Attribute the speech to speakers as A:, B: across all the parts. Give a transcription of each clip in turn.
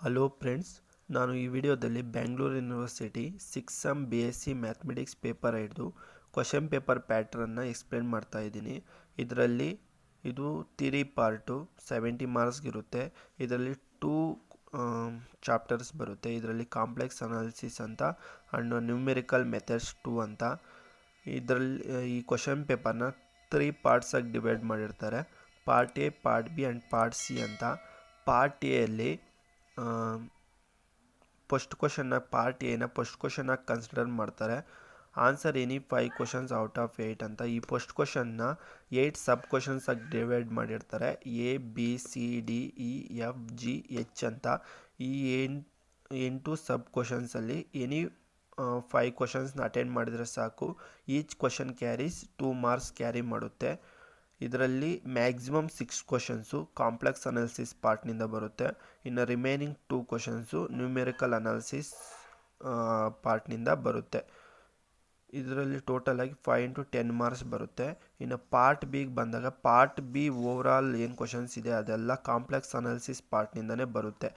A: Hello friends, ನಾನು ಈ ವಿಡಿಯೋದಲ್ಲಿ Bengaluru university 6th sem Bsc mathematics paper ಹಿಡಿದು ಕ್ವಶನ್ ಪೇಪರ್ ಪ್ಯಾಟ್ರನ್ನ ಎಕ್ಸ್ಪ್ಲೇನ್ ಮಾಡ್ತಾ ಇದ್ದೀನಿ. ಇದರಲ್ಲಿ ಇದು ಥಿಯರಿ ಪಾರ್ಟು 70 ಮಾರ್ಕ್ಸ್ಗೆ ಇರುತ್ತೆ. ಇದರಲ್ಲಿ 2 ಚಾಪ್ಟರ್ಸ್ ಬರುತ್ತೆ. ಇದರಲ್ಲಿ ಕಾಂಪ್ಲೆಕ್ಸ್ ಅನಾಲಿಸಿಸ್ ಅಂತ ಆ್ಯಂಡ್ ನ್ಯೂಮೆರಿಕಲ್ ಮೆಥಡ್ಸ್ 2 ಅಂತ. ಇದರಲ್ಲಿ ಈ ಕ್ವಶನ್ ಪೇಪರ್ನ 3 ಪಾರ್ಟ್ಸಾಗಿ ಡಿವೈಡ್ ಮಾಡಿರ್ತಾರೆ. Part A, part B and part C ಅಂತ. ಪಾರ್ಟ್ ಎಯಲ್ಲಿ ಫಸ್ಟ್ ಕ್ವಶನ್ನಾಗಿ ಕನ್ಸಿಡರ್ ಮಾಡ್ತಾರೆ. Answer any 5 questions out of 8 ಅಂತ. ಈ ಫಸ್ಟ್ ಕ್ವಶನ್ನ 8 ಸಬ್ ಕ್ವಶನ್ಸಾಗಿ ಡಿವೈಡ್ ಮಾಡಿರ್ತಾರೆ. A, B, C, D, E, F, G, H ಅಂತ. ಈ 8 ಸಬ್ ಕ್ವಶನ್ಸಲ್ಲಿ ಎನಿ 5 ಕ್ವಶನ್ಸ್ನ ಅಟೆಂಡ್ ಮಾಡಿದರೆ ಸಾಕು. Each question carries 2 marks carry ಮಾಡುತ್ತೆ. ಇದರಲ್ಲಿ ಮ್ಯಾಕ್ಸಿಮಮ್ 6 ಕ್ವಶನ್ಸು ಕಾಂಪ್ಲೆಕ್ಸ್ ಅನಾಲಿಸಿಸ್ ಪಾರ್ಟ್ನಿಂದ ಬರುತ್ತೆ. ಇನ್ನು ರಿಮೈನಿಂಗ್ 2 ಕ್ವಶನ್ಸು ನ್ಯೂಮೆರಿಕಲ್ ಅನಾಲಿಸಿಸ್ ಪಾರ್ಟ್ನಿಂದ ಬರುತ್ತೆ. ಇದರಲ್ಲಿ ಟೋಟಲ್ ಆಗಿ 5 into 10 ಮಾರ್ಕ್ಸ್ ಬರುತ್ತೆ. ಇನ್ನು ಪಾರ್ಟ್ ಬಿಗೆ ಬಂದಾಗ, ಪಾರ್ಟ್ ಬಿ ಓವರಾಲ್ ಏನು ಕ್ವಶನ್ಸ್ ಇದೆ ಅದೆಲ್ಲ ಕಾಂಪ್ಲೆಕ್ಸ್ ಅನಾಲಿಸಿಸ್ ಪಾರ್ಟ್ನಿಂದನೇ ಬರುತ್ತೆ.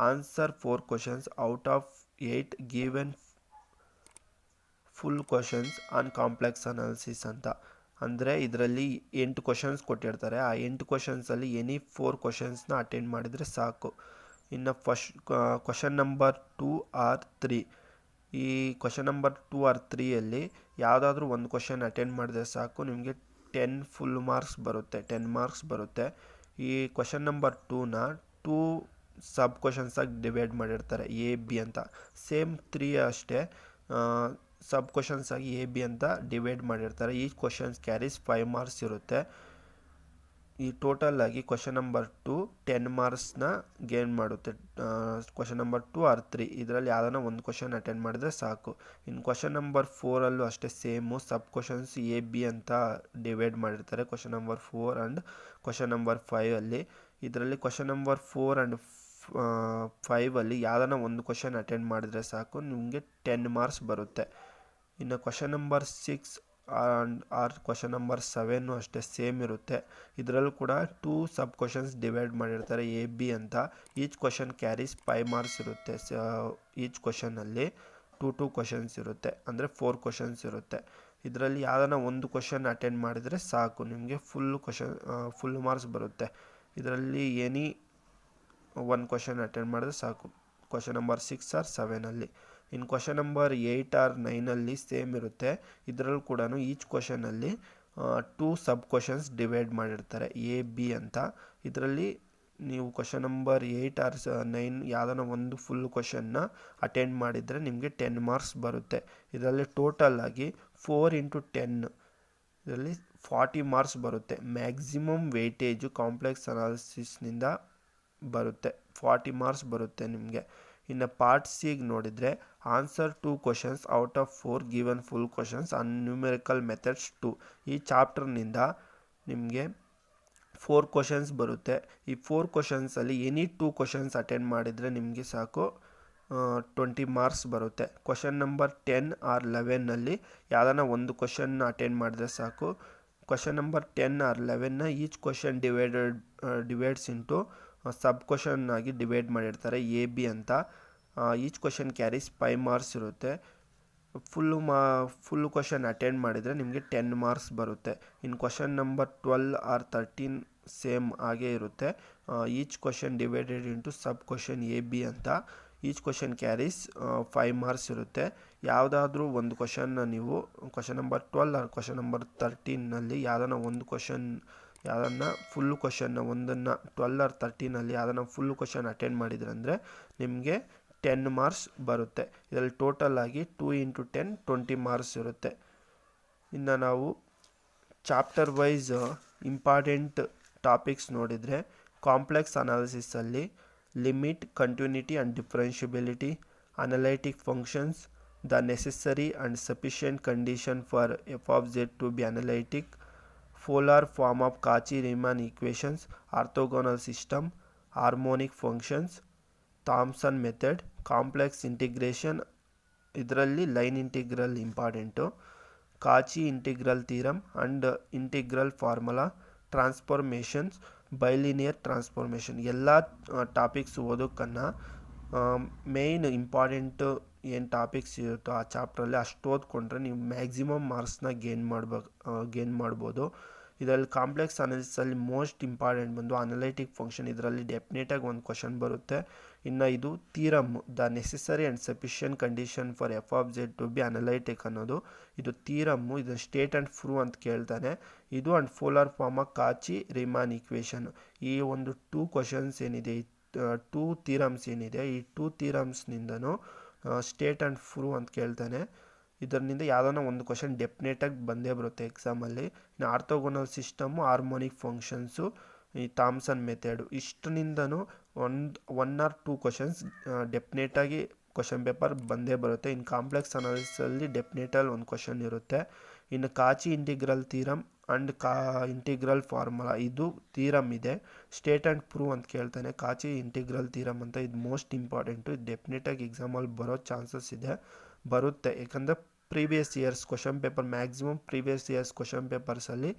A: Answer 4 questions out of 8 given full questions on complex analysis ಅಂತ. ಅಂದರೆ ಇದರಲ್ಲಿ 8 ಕ್ವಶನ್ಸ್ ಕೊಟ್ಟಿರ್ತಾರೆ. ಆ 8 ಕ್ವಶನ್ಸಲ್ಲಿ ಎನಿ 4 ಕ್ವಶನ್ಸ್ನ ಅಟೆಂಡ್ ಮಾಡಿದರೆ ಸಾಕು. ಇನ್ನು ಫಸ್ಟ್ ಕ್ವಶನ್ ನಂಬರ್ 2 or 3, ಈ ಕ್ವಶನ್ ನಂಬರ್ 2 or 3ಯಲ್ಲಿ ಯಾವುದಾದ್ರೂ ಒಂದು ಕ್ವಶನ್ ಅಟೆಂಡ್ ಮಾಡಿದ್ರೆ ಸಾಕು, ನಿಮಗೆ 10 ಫುಲ್ ಮಾರ್ಕ್ಸ್ ಬರುತ್ತೆ, 10 ಮಾರ್ಕ್ಸ್ ಬರುತ್ತೆ. ಈ ಕ್ವಶನ್ ನಂಬರ್ 2ನ 2 ಸಬ್ ಕ್ವಶನ್ಸಾಗಿ ಡಿವೈಡ್ ಮಾಡಿರ್ತಾರೆ, ಎ ಬಿ ಅಂತ. ಸೇಮ್ 3 ಅಷ್ಟೇ ಸಬ್ ಕ್ವಶನ್ಸ್ ಆಗಿ ಎ ಬಿ ಅಂತ ಡಿವೈಡ್ ಮಾಡಿರ್ತಾರೆ. ಈ ಕ್ವಶನ್ಸ್ ಕ್ಯಾರೀಸ್ 5 ಮಾರ್ಕ್ಸ್ ಇರುತ್ತೆ. ಈ ಟೋಟಲ್ ಆಗಿ ಕ್ವಶನ್ ನಂಬರ್ 2 10 ಮಾರ್ಕ್ಸ್ನ ಗೇನ್ ಮಾಡುತ್ತೆ. ಕ್ವಶನ್ ನಂಬರ್ 2 or 3 ಇದರಲ್ಲಿ ಯಾವುದಾನ ಒಂದು ಕ್ವಶನ್ ಅಟೆಂಡ್ ಮಾಡಿದ್ರೆ ಸಾಕು. ಇನ್ನು ಕ್ವಶನ್ ನಂಬರ್ 4ಅಲ್ಲೂ ಅಷ್ಟೇ same sub questions A B ಅಂತ ಡಿವೈಡ್ ಮಾಡಿರ್ತಾರೆ. Question number 4 and question number 5ಅಲ್ಲಿ. ಇದರಲ್ಲಿ ಕ್ವಶನ್ ನಂಬರ್ 4 ಆ್ಯಂಡ್ 5ಅಲ್ಲಿ ಯಾವುದಾನ ಒಂದು ಕ್ವಶನ್ ಅಟೆಂಡ್ ಮಾಡಿದರೆ ಸಾಕು, ನಿಮಗೆ 10 ಮಾರ್ಕ್ಸ್ ಬರುತ್ತೆ. ಇನ್ನು question number 6 or question number 7 ಅಷ್ಟೇ ಸೇಮ್ ಇರುತ್ತೆ. ಇದರಲ್ಲೂ ಕೂಡ 2 ಸಬ್ ಕ್ವಶನ್ಸ್ ಡಿವೈಡ್ ಮಾಡಿರ್ತಾರೆ, ಎ ಬಿ ಅಂತ. ಈಚ್ ಕ್ವಶನ್ ಕ್ಯಾರೀಸ್ 5 ಮಾರ್ಕ್ಸ್ ಇರುತ್ತೆ. ಈಚ್ ಕ್ವಶನಲ್ಲಿ 2 ಕ್ವಶನ್ಸ್ ಇರುತ್ತೆ, ಅಂದರೆ 4 ಕ್ವಶನ್ಸ್ ಇರುತ್ತೆ. ಇದರಲ್ಲಿ ಯಾವುದಾನ ಒಂದು ಕ್ವಶನ್ ಅಟೆಂಡ್ ಮಾಡಿದರೆ ಸಾಕು, ನಿಮಗೆ ಫುಲ್ ಮಾರ್ಕ್ಸ್ ಬರುತ್ತೆ. ಇದರಲ್ಲಿ ಎನಿ 1 ಕ್ವಶನ್ ಅಟೆಂಡ್ ಮಾಡಿದ್ರೆ ಸಾಕು, ಕ್ವಶನ್ ನಂಬರ್ 6 or 7ಅಲ್ಲಿ. ಇನ್ನು ಕ್ವಶನ್ ನಂಬರ್ 8 or 9ಅಲ್ಲಿ ಸೇಮ್ ಇರುತ್ತೆ. ಇದರಲ್ಲೂ ಕೂಡ ಈಚ್ ಕ್ವಶನಲ್ಲಿ 2 ಸಬ್ ಕ್ವಶನ್ಸ್ ಡಿವೈಡ್ ಮಾಡಿರ್ತಾರೆ, ಎ ಬಿ ಅಂತ. ಇದರಲ್ಲಿ ನೀವು ಕ್ವಶನ್ ನಂಬರ್ 8 or 9 ಯಾವುದಾನ ಒಂದು ಫುಲ್ ಕ್ವಶನ್ನ ಅಟೆಂಡ್ ಮಾಡಿದರೆ ನಿಮಗೆ 10 ಮಾರ್ಕ್ಸ್ ಬರುತ್ತೆ. ಇದರಲ್ಲಿ ಟೋಟಲ್ ಆಗಿ 4 into 10 ಇದರಲ್ಲಿ 40 ಮಾರ್ಕ್ಸ್ ಬರುತ್ತೆ. ಮ್ಯಾಕ್ಸಿಮಮ್ ವೆಯ್ಟೇಜು ಕಾಂಪ್ಲೆಕ್ಸ್ ಅನಾಲಿಸಿಸ್ನಿಂದ ಬರುತ್ತೆ, 40 ಮಾರ್ಕ್ಸ್ ಬರುತ್ತೆ ನಿಮಗೆ. ಇನ್ನು ಪಾರ್ಟ್ ಸಿಗೆ ನೋಡಿದರೆ answer 2 questions out of 4 given full questions on numerical methods 2. ಈ ಚಾಪ್ಟರ್ನಿಂದ ನಿಮಗೆ 4 ಕ್ವಶನ್ಸ್ ಬರುತ್ತೆ. ಈ 4 ಕ್ವಶನ್ಸಲ್ಲಿ ಎನಿ 2 ಕ್ವಶನ್ಸ್ ಅಟೆಂಡ್ ಮಾಡಿದರೆ ನಿಮಗೆ ಸಾಕು, 20 ಮಾರ್ಕ್ಸ್ ಬರುತ್ತೆ. ಕ್ವಶನ್ ನಂಬರ್ 10 or 11ನಲ್ಲಿ ಯಾವುದಾನ ಒಂದು ಕ್ವಶನ್ನ ಅಟೆಂಡ್ ಮಾಡಿದ್ರೆ ಸಾಕು. ಕ್ವಶನ್ ನಂಬರ್ 10 or 11ನ each question divides into sub question ಆಗಿ ಡಿವೈಡ್ ಮಾಡಿರ್ತಾರೆ, ಎ ಬಿ ಅಂತ. ಈಚ್ ಕ್ವಶನ್ ಕ್ಯಾರೀಸ್ 5 ಮಾರ್ಕ್ಸ್ ಇರುತ್ತೆ. ಫುಲ್ ಕ್ವಶನ್ ಅಟೆಂಡ್ ಮಾಡಿದರೆ ನಿಮಗೆ 10 ಮಾರ್ಕ್ಸ್ ಬರುತ್ತೆ. ಇನ್ನು ಕ್ವಶನ್ ನಂಬರ್ 12 or 13 ಸೇಮ್ ಆಗೇ ಇರುತ್ತೆ. Each question divided into sub question A B ಅಂತ. ಈಚ್ ಕ್ವಶನ್ ಕ್ಯಾರೀಸ್ 5 ಮಾರ್ಕ್ಸ್ ಇರುತ್ತೆ. ಯಾವುದಾದ್ರೂ ಒಂದು ಕ್ವಶನ್ನ ನೀವು question number 12 or question number 13ನಲ್ಲಿ ಯಾವುದನ್ನ ಫುಲ್ ಕ್ವಶನ್ನ ಒಂದನ್ನು 12 or 13ನಲ್ಲಿ ಯಾವುದನ್ನ ಫುಲ್ ಕ್ವಶನ್ ಅಟೆಂಡ್ ಮಾಡಿದ್ರೆ ಅಂದರೆ ನಿಮಗೆ 10 ಮಾರ್ಕ್ಸ್ ಬರುತ್ತೆ. ಇದರಲ್ಲಿ ಟೋಟಲ್ ಆಗಿ 2 into 10 20 ಮಾರ್ಕ್ಸ್ ಇರುತ್ತೆ. ಇನ್ನು ನಾವು ಚಾಪ್ಟರ್ ವೈಸ್ ಇಂಪಾರ್ಟೆಂಟ್ ಟಾಪಿಕ್ಸ್ ನೋಡಿದರೆ, ಕಾಂಪ್ಲೆಕ್ಸ್ ಅನಾಲಿಸಿಸಲ್ಲಿ limit, continuity and differentiability, analytic functions, the necessary and sufficient condition for F of Z to be analytic, polar form of Cauchy-Riemann equations, orthogonal system, harmonic functions, Thomson method, complex integration, ಇದರಲ್ಲಿ line integral important, Cauchy integral theorem and integral formula, transformations, bilinear transformation. ಎಲ್ಲ topics ಓದೋಕ್ಕನ್ನು main important ಏನು topics ಇರುತ್ತೋ ಆ ಚಾಪ್ಟ್ರಲ್ಲಿ ಅಷ್ಟು ಓದ್ಕೊಂಡ್ರೆ ನೀವು maximum ಮಾರ್ಕ್ಸ್ನ gain ಮಾಡ್ಬೋದು. ಇದರಲ್ಲಿ ಕಾಂಪ್ಲೆಕ್ಸ್ ಅನಾಲಿಸಿಸಲ್ಲಿ ಮೋಸ್ಟ್ ಇಂಪಾರ್ಟೆಂಟ್ ಬಂದು ಅನಲೈಟಿಕ್ ಫಂಕ್ಷನ್. ಇದರಲ್ಲಿ ಡೆಫಿನೆಟಾಗಿ ಒಂದು ಕ್ವಶನ್ ಬರುತ್ತೆ. ಇನ್ನು ಇದು theorem, the necessary and sufficient condition for F of Z to be analytic ಅನ್ನೋದು ಇದು ಥೀರಮ್ಮು. ಇದು ಸ್ಟೇಟ್ ಆ್ಯಂಡ್ ಪ್ರೂವ್ ಅಂತ ಕೇಳ್ತಾನೆ. ಇದು and polar form of Cauchy Riemann equation. ಈ ಒಂದು 2 ಕ್ವಶನ್ಸ್ ಏನಿದೆ, 2 ಥೀರಮ್ಸ್ ಏನಿದೆ, ಈ 2 ಥೀರಮ್ಸ್ನಿಂದನೂ ಸ್ಟೇಟ್ ಆ್ಯಂಡ್ ಪ್ರೂವ್ ಅಂತ ಕೇಳ್ತಾನೆ. ಇದರಿಂದ ಯಾವುದೋ ಒಂದು ಕ್ವಶನ್ ಡೆಫಿನೆಟಾಗಿ ಬಂದೇ ಬರುತ್ತೆ ಎಕ್ಸಾಮಲ್ಲಿ. ಇನ್ನು ಆರ್ಥೋಗೋನಲ್ ಸಿಸ್ಟಮು, ಹಾರ್ಮೋನಿಕ್ ಫಂಕ್ಷನ್ಸು, ಈ ಥಾಮ್ಸನ್ ಮೆಥಡು, ಇಷ್ಟನಿಂದನೂ ಒನ್ ಆರ್ 2 ಕ್ವಶನ್ಸ್ ಡೆಫಿನೆಟಾಗಿ ಕ್ವಶನ್ ಪೇಪರ್ ಬಂದೇ ಬರುತ್ತೆ. ಇನ್ನು ಕಾಂಪ್ಲೆಕ್ಸ್ ಅನಾಲಿಸಿಸಲ್ಲಿ ಡೆಫಿನೆಟಲ್ಲಿ ಒಂದು ಕ್ವಶನ್ ಇರುತ್ತೆ. ಇನ್ನು Cauchy integral theorem and integral formula, ಇದು ಥೀರಮ್ ಇದೆ. ಸ್ಟೇಟ್ ಆ್ಯಂಡ್ ಪ್ರೂವ್ ಅಂತ ಕೇಳ್ತಾನೆ. ಕಾಚಿ ಇಂಟಿಗ್ರಲ್ ಥೀರಮ್ ಅಂತ, ಇದು ಮೋಸ್ಟ್ ಇಂಪಾರ್ಟೆಂಟು. ಇದು ಡೆಫಿನೆಟಾಗಿ ಎಕ್ಸಾಮಲ್ಲಿ ಬರೋ ಚಾನ್ಸಸ್ ಬರುತ್ತೆ. ಯಾಕಂದರೆ previous years question paper, maximum previous years question ಪೇಪರ್ಸಲ್ಲಿ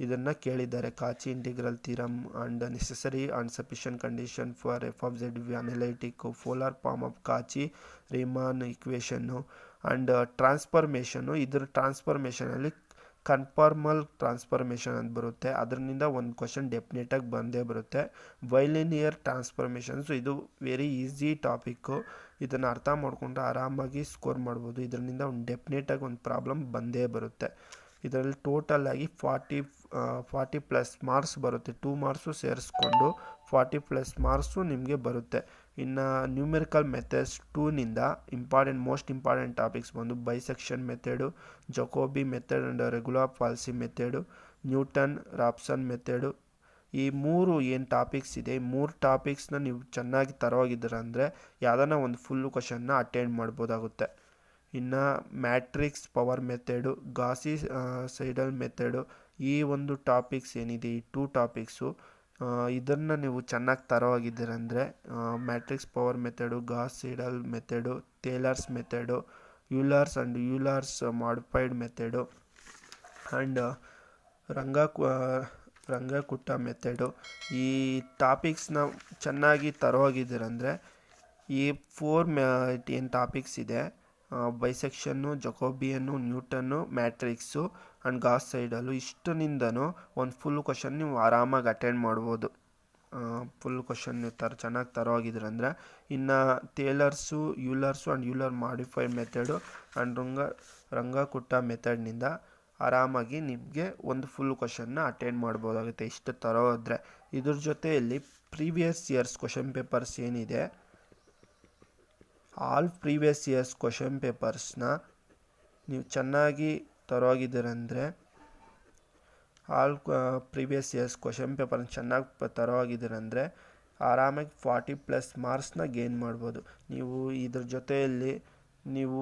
A: ಇದನ್ನು ಕೇಳಿದ್ದಾರೆ. Cauchy integral theorem and necessary and sufficient condition for F of Z be analytic, polar form of Cauchy Riemann ಇಕ್ವೇಷನ್ನು ಆ್ಯಂಡ್ ಟ್ರಾನ್ಸ್ಫಾರ್ಮೇಷನ್ನು. ಇದರ ಟ್ರಾನ್ಸ್ಫಾರ್ಮೇಷನಲ್ಲಿ ಕನ್ಫಾರ್ಮಲ್ ಟ್ರಾನ್ಸ್ಫಾರ್ಮೇಷನ್ ಅಂತ ಬರುತ್ತೆ. ಅದರಿಂದ ಒಂದು ಕ್ವಶನ್ ಡೆಫಿನೆಟಾಗಿ ಬಂದೇ ಬರುತ್ತೆ. ಬೈಲಿನಿಯರ್ ಟ್ರಾನ್ಸ್ಫಾರ್ಮೇಷನ್ಸು, ಇದು ವೆರಿ ಈಸಿ ಟಾಪಿಕ್ಕು. ಇದನ್ನು ಅರ್ಥ ಮಾಡಿಕೊಂಡ್ರೆ ಆರಾಮಾಗಿ ಸ್ಕೋರ್ ಮಾಡ್ಬೋದು. ಇದರಿಂದ ಒಂದು ಡೆಫಿನೆಟಾಗಿ ಒಂದು ಪ್ರಾಬ್ಲಮ್ ಬಂದೇ ಬರುತ್ತೆ. ಇದರಲ್ಲಿ ಟೋಟಲಾಗಿ 40+ ಮಾರ್ಕ್ಸ್ ಬರುತ್ತೆ. 2 ಮಾರ್ಕ್ಸು ಸೇರಿಸ್ಕೊಂಡು 40+ ಮಾರ್ಕ್ಸು ನಿಮಗೆ ಬರುತ್ತೆ. ಇನ್ನು ನ್ಯೂಮೆರಿಕಲ್ ಮೆಥಡ್ಸ್ 2ನಿಂದ ಮೋಸ್ಟ್ ಇಂಪಾರ್ಟೆಂಟ್ ಟಾಪಿಕ್ಸ್ ಬಂದು bisection method, Jacobi method and regula falsi method, Newton Raphson method. ಈ 3 ಏನು ಟಾಪಿಕ್ಸ್ ಇದೆ, ಈ 3 ಟಾಪಿಕ್ಸ್ನ ನೀವು ಚೆನ್ನಾಗಿ ತರವಾಗಿದ್ದೀರ ಅಂದರೆ ಯಾವುದನ್ನ ಒಂದು ಫುಲ್ಲು ಕ್ವಶನ್ನ ಅಟೆಂಡ್ ಮಾಡ್ಬೋದಾಗುತ್ತೆ. ಇನ್ನು ಮ್ಯಾಟ್ರಿಕ್ಸ್ ಪವರ್ ಮೆಥಡು, ಗಾಸಿ ಸೈಡಲ್ ಮೆಥಡು, ಈ ಒಂದು ಟಾಪಿಕ್ಸ್ ಏನಿದೆ, ಈ 2 ಟಾಪಿಕ್ಸು ಇದನ್ನು ನೀವು ಚೆನ್ನಾಗಿ ತರವಾಗಿದ್ದೀರಂದರೆ matrix power method, Gauss Seidel method, Taylor's method, Euler's modified method and Runge Kutta method, ಈ ಟಾಪಿಕ್ಸ್ನ ಚೆನ್ನಾಗಿ ತರವಾಗಿದ್ದೀರಂದರೆ ಈ 4 ಏನು ಟಾಪಿಕ್ಸ್ ಇದೆ, ಬೈಸೆಕ್ಷನ್ನು, ಜಕೋಬಿಯನ್ನು, ನ್ಯೂಟನ್ನು, ಮ್ಯಾಟ್ರಿಕ್ಸು ಆ್ಯಂಡ್ ಗಾಸ್ ಸೈಡಲು, ಇಷ್ಟನಿಂದನೂ ಒಂದು ಫುಲ್ ಕ್ವಶನ್ ನೀವು ಆರಾಮಾಗಿ ಅಟೆಂಡ್ ಮಾಡ್ಬೋದು. ಫುಲ್ ಕ್ವಶನ್ ನೀವು ಚೆನ್ನಾಗಿ ತರವಾಗಿದ್ದೀರಂದರೆ. ಇನ್ನು Taylor's, Euler's and Euler modified method and Runge Kutta ಮೆಥಡ್ನಿಂದ ಆರಾಮಾಗಿ ನಿಮಗೆ ಒಂದು ಫುಲ್ ಕ್ವಶನ್ನ ಅಟೆಂಡ್ ಮಾಡ್ಬೋದಾಗುತ್ತೆ ಇಷ್ಟು ತರೋದ್ರೆ. ಇದ್ರ ಜೊತೆಯಲ್ಲಿ ಪ್ರೀವಿಯಸ್ ಇಯರ್ಸ್ ಕ್ವಶನ್ ಪೇಪರ್ಸ್ ಏನಿದೆ, ಆಲ್ ಪ್ರೀವಿಯಸ್ ಇಯರ್ಸ್ ಕ್ವಶನ್ ಪೇಪರ್ಸ್ನ ನೀವು ಚೆನ್ನಾಗಿ ತರವಾಗಿದ್ದೀರಂದರೆ, ಆಲ್ ಪ್ರೀವಿಯಸ್ ಇಯರ್ಸ್ ಕ್ವಶನ್ ಪೇಪರ್ನ ಚೆನ್ನಾಗಿ ತರವಾಗಿದ್ದೀರಂದರೆ ಆರಾಮಾಗಿ 40+ ಮಾರ್ಕ್ಸ್ನ ಗೇನ್ ಮಾಡ್ಬೋದು ನೀವು. ಇದ್ರ ಜೊತೆಯಲ್ಲಿ ನೀವು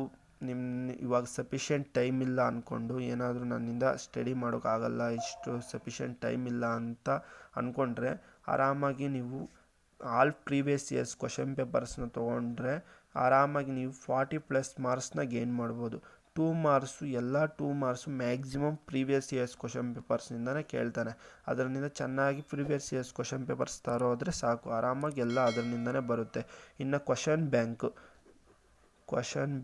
A: ಇವಾಗ ಸಫಿಷಿಯೆಂಟ್ ಟೈಮ್ ಇಲ್ಲ ಅಂದ್ಕೊಂಡು ಏನಾದರೂ ನನ್ನಿಂದ ಸ್ಟಡಿ ಮಾಡೋಕ್ಕಾಗಲ್ಲ, ಇಷ್ಟು ಸಫಿಷಿಯೆಂಟ್ ಟೈಮ್ ಇಲ್ಲ ಅಂತ ಅಂದ್ಕೊಂಡ್ರೆ ಆರಾಮಾಗಿ ನೀವು ಆಲ್ ಪ್ರೀವಿಯಸ್ ಇಯರ್ಸ್ ಕ್ವಶನ್ ಪೇಪರ್ಸ್ನ ತೊಗೊಂಡ್ರೆ ಆರಾಮಾಗಿ ನೀವು 40+ ಮಾರ್ಕ್ಸ್ನ ಗೇನ್ ಮಾಡ್ಬೋದು. 2 marks maximum previous years question ಪೇಪರ್ಸ್ನಿಂದನೇ ಕೇಳ್ತಾನೆ. ಅದರಿಂದ ಚೆನ್ನಾಗಿ ಪ್ರೀವಿಯಸ್ ಇಯರ್ಸ್ ಕ್ವಶನ್ ಪೇಪರ್ಸ್ ತರೋದ್ರೆ ಸಾಕು, ಆರಾಮಾಗಿ ಎಲ್ಲ ಅದರಿಂದನೇ ಬರುತ್ತೆ. ಇನ್ನು question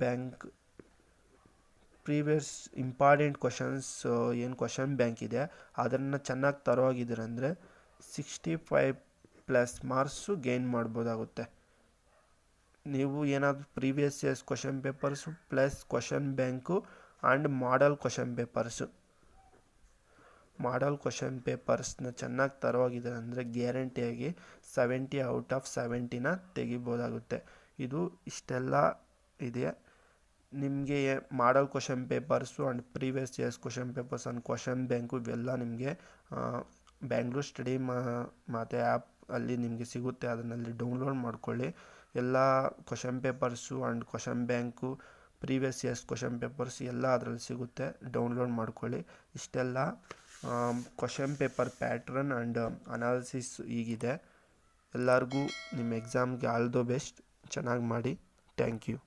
A: bank previous important questions ಏನು ಕ್ವಶನ್ ಬ್ಯಾಂಕ್ ಇದೆ ಅದನ್ನು ಚೆನ್ನಾಗಿ ತರೋಗಿದ್ದೀರಂದರೆ 65+ ಮಾರ್ಕ್ಸು ಗೇನ್ ಮಾಡ್ಬೋದಾಗುತ್ತೆ. ನೀವು ಏನಾದರೂ previous years question papers plus question bank and model question ಪೇಪರ್ಸ್ನ ಚೆನ್ನಾಗಿ ತರವಾಗಿದ್ದಾರೆ ಅಂದರೆ ಗ್ಯಾರಂಟಿಯಾಗಿ 70/70ನ ತೆಗಿಬೋದಾಗುತ್ತೆ. ಇದು ಇಷ್ಟೆಲ್ಲ ಇದೆ. ನಿಮಗೆ model question papers and previous years question papers and question bank ಇವೆಲ್ಲ ನಿಮಗೆ ಬ್ಯಾಂಗ್ಳೂರ್ ಸ್ಟಡಿ ಮತ್ತು ಆ್ಯಪ್ ಅಲ್ಲಿ ನಿಮಗೆ ಸಿಗುತ್ತೆ. ಅದನ್ನಲ್ಲಿ ಡೌನ್ಲೋಡ್ ಮಾಡ್ಕೊಳ್ಳಿ. ಎಲ್ಲ question papers and question bank, previous years question papers ಎಲ್ಲ ಅದರಲ್ಲಿ ಸಿಗುತ್ತೆ, ಡೌನ್ಲೋಡ್ ಮಾಡ್ಕೊಳ್ಳಿ. ಇಷ್ಟೆಲ್ಲ question paper pattern and analysis ಹೀಗಿದೆ. ಎಲ್ಲರಿಗೂ ನಿಮ್ಮ ಎಕ್ಸಾಮ್ಗೆ ಆಲ್ ದ ಬೆಸ್ಟ್, ಚೆನ್ನಾಗಿ ಮಾಡಿ. Thank you.